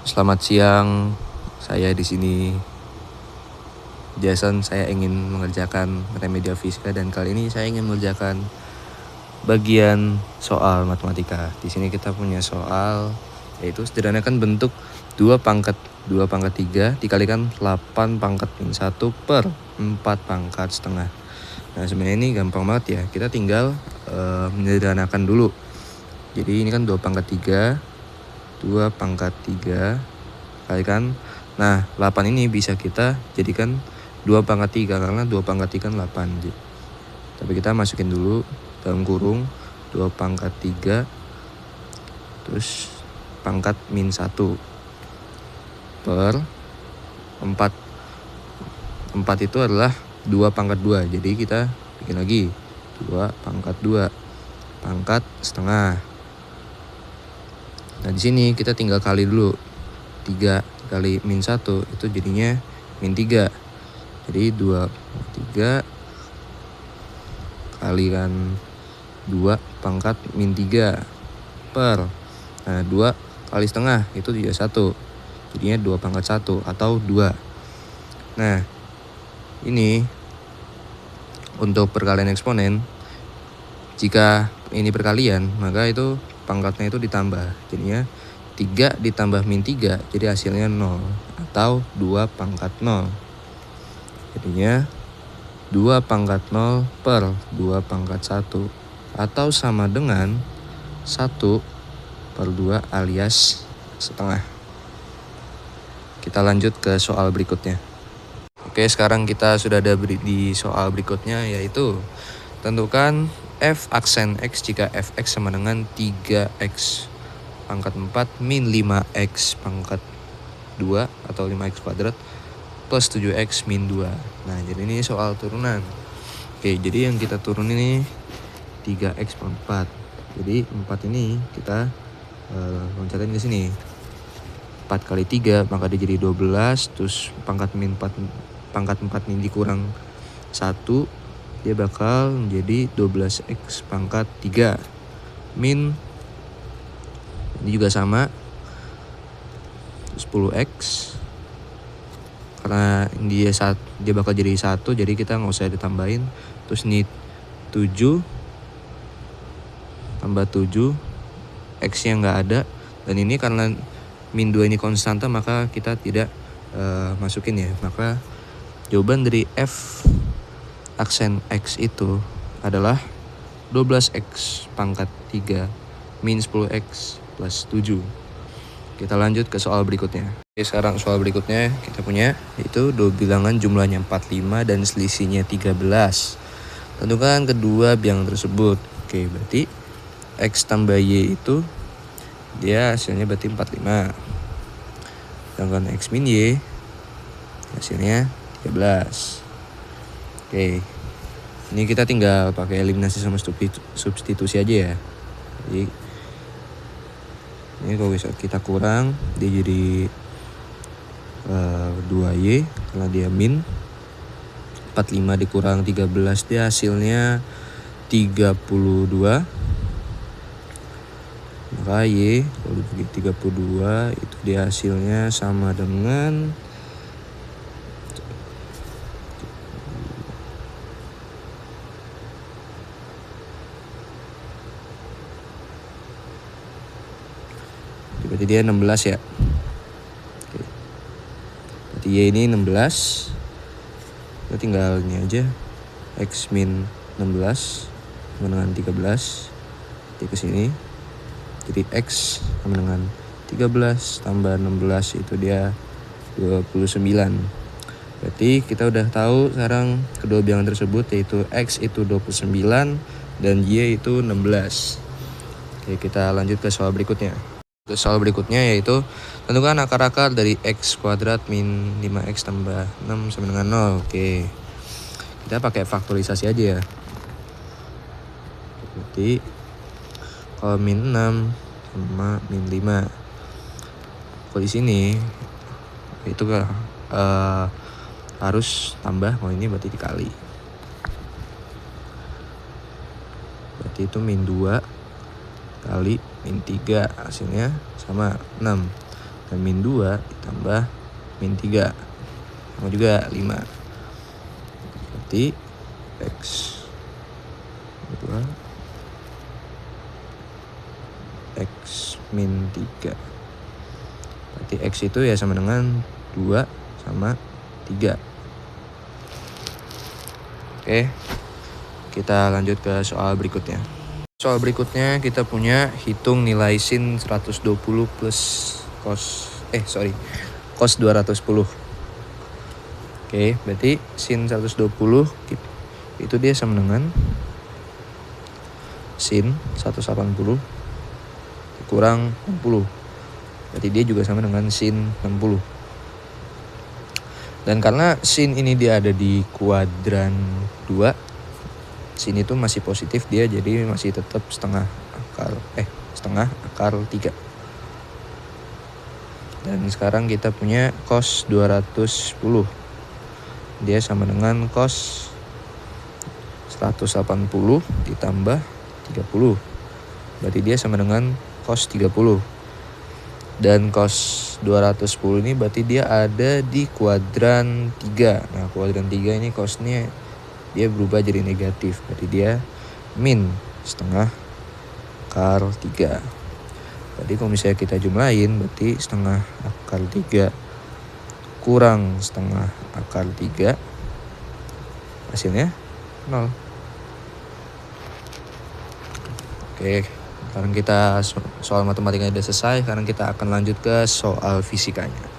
Selamat siang, saya di sini Jason. Saya ingin mengerjakan remedial fisika dan kali ini saya ingin mengerjakan bagian soal matematika. Di sini kita punya soal yaitu sederhanakan bentuk 2 pangkat 3 dikalikan 8 pangkat min 1 per 4 pangkat setengah. Nah sebenarnya ini gampang banget ya, kita tinggal menyederhanakan dulu. Jadi ini kan 2 pangkat 3 kalikan. Nah 8 ini bisa kita jadikan 2 pangkat 3 karena 2 pangkat 3 kan 8. Tapi kita masukin dulu dalam kurung 2 pangkat 3 terus pangkat min 1 per 4. 4 itu adalah 2 pangkat 2. Jadi kita bikin lagi 2 pangkat 2 pangkat setengah. Nah di sini kita tinggal kali dulu. 3 kali min 1 itu jadinya min 3. Jadi 2 kalikan 2 pangkat min 3 per 2 kali setengah itu juga 1. Jadinya 2 pangkat 1 atau 2. Nah ini untuk perkalian eksponen, jika ini perkalian maka itu pangkatnya itu ditambah. Jadinya 3 ditambah min 3 jadi hasilnya 0 atau 2 pangkat 0. Jadinya 2 pangkat 0 per 2 pangkat 1 atau sama dengan 1 per 2 alias setengah. Kita lanjut ke soal berikutnya. Oke, sekarang kita sudah ada di soal berikutnya, yaitu tentukan f aksen x jika fx sama dengan 3x pangkat 4 min 5x pangkat 2 atau 5x kuadrat plus 7x min 2. Nah jadi ini soal turunan. Oke, jadi yang kita turun ini 3x per 4. Jadi 4 ini kita loncatin ke sini. 4 kali 3 maka dia jadi 12. Terus pangkat 4 min dikurang 1, dia bakal menjadi 12x pangkat 3 min, ini juga sama 10x, karena dia bakal jadi 1 jadi kita nggak usah ditambahin. Terus ini 7 tambah 7, x nya nggak ada, dan ini karena min 2 ini konstanta maka kita tidak masukin ya. Maka jawaban dari f aksen x itu adalah 12x pangkat 3 min 10x plus 7. Kita lanjut ke soal berikutnya. Oke, sekarang soal berikutnya kita punya yaitu dua bilangan jumlahnya 45 dan selisihnya 13. Tentukan kedua bilangan tersebut. Oke, berarti x tambah y itu dia hasilnya berarti 45. Sedangkan x min y hasilnya 13. Oke. Ini kita tinggal pakai eliminasi sama substitusi aja ya. Jadi ini kalau bisa kita kurang, dia jadi 2y karena dia min. 45 dikurang 13 dia hasilnya 32. Maka y kalau dibagi 32 itu dia hasilnya sama dengan berarti dia 16 ya. Oke. Berarti y ini 16. Kita tinggal ini aja. X min 16 sama dengan 13. Jadi ke sini. Jadi x sama dengan 13 tambah 16 itu dia 29. Berarti kita udah tahu sekarang kedua bilangan tersebut, yaitu x itu 29 dan y itu 16. Oke, kita lanjut ke soal berikutnya. Soal berikutnya yaitu tentukan akar-akar dari x kuadrat min 5x tambah 6 sama dengan 0. Oke, kita pakai faktorisasi aja ya. Berarti kalau min 6 sama min 5, kalau di sini itu harus tambah, kalau ini berarti dikali. Berarti itu min 2 kali min 3 hasilnya sama 6. Dan min 2 ditambah min 3 sama juga 5. Berarti X 2 X min 3. Berarti X itu ya sama dengan 2 sama 3. Oke, kita lanjut ke soal berikutnya. Soal berikutnya kita punya hitung nilai sin 120 plus cos 210. Oke, berarti sin 120 itu dia sama dengan sin 180 kurang 60. Berarti dia juga sama dengan sin 60. Dan karena sin ini dia ada di kuadran 2, sin itu masih positif, dia jadi masih tetap setengah akar 3. Dan sekarang kita punya cos 210. Dia sama dengan cos 180 ditambah 30. Berarti dia sama dengan cos 30. Dan cos 210 ini berarti dia ada di kuadran 3. Nah, kuadran 3 ini cosnya dia berubah jadi negatif. Berarti dia min setengah akar 3. Berarti kalau misalnya kita jumlahin, berarti setengah akar 3 kurang setengah akar 3, hasilnya 0. Oke, sekarang kita soal matematikanya udah selesai. Sekarang kita akan lanjut ke soal fisikanya.